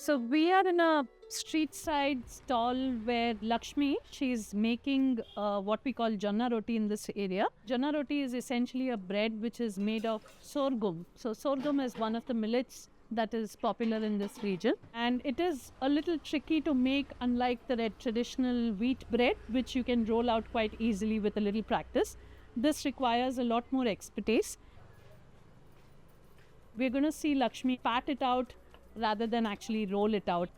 So we are in a street side stall where Lakshmi, she's making what we call Jowar Roti in this area. Jowar Roti is essentially a bread which is made of sorghum. So sorghum is one of the millets that is popular in this region, and it is a little tricky to make, unlike the traditional wheat bread which you can roll out quite easily with a little practice. This requires a lot more expertise. We're going to see Lakshmi pat it out rather than actually roll it out.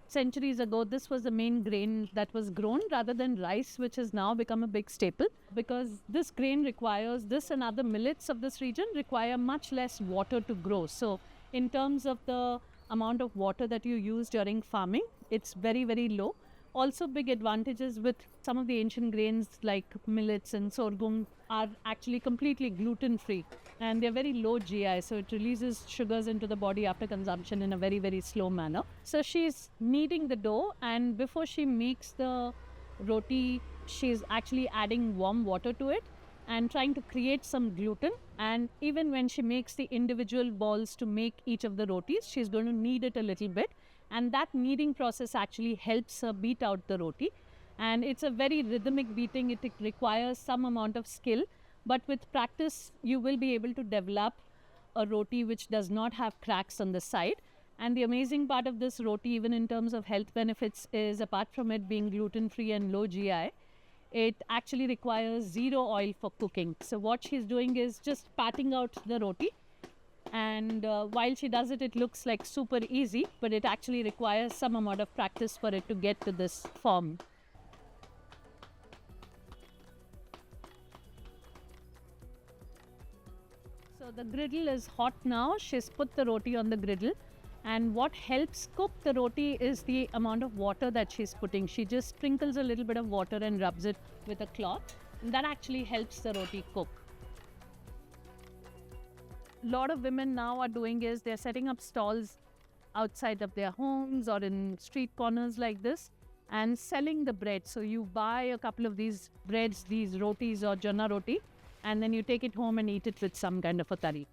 Centuries ago, this was the main grain that was grown rather than rice, which has now become a big staple, because this grain requires, this and other millets of this region require much less water to grow. So in terms of the amount of water that you use during farming, it's very, very low. Also, big advantages with some of the ancient grains like millets and sorghum are actually completely gluten-free, and they're very low GI, so it releases sugars into the body after consumption in a very, very slow manner. So she's kneading the dough, and before she makes the roti, she's actually adding warm water to it and trying to create some gluten. And even when she makes the individual balls to make each of the rotis, she's going to knead it a little bit, and that kneading process actually helps her beat out the roti. And it's a very rhythmic beating. It requires some amount of skill, but with practice you will be able to develop a roti which does not have cracks on the side. And the amazing part of this roti, even in terms of health benefits, is apart from it being gluten-free and low GI, it actually requires zero oil for cooking. So what she's doing is just patting out the roti, and while she does it, it looks like super easy, but it actually requires some amount of practice for it to get to this form. So the griddle is hot now. She's put the roti on the griddle, and what helps cook the roti is the amount of water that she's putting. She just sprinkles a little bit of water and rubs it with a cloth, and that actually helps the roti cook. A lot of women now are doing is they're setting up stalls outside of their homes or in street corners like this and selling the bread. So you buy a couple of these breads, these rotis or Jowar Roti, and then you take it home and eat it with some kind of a curry.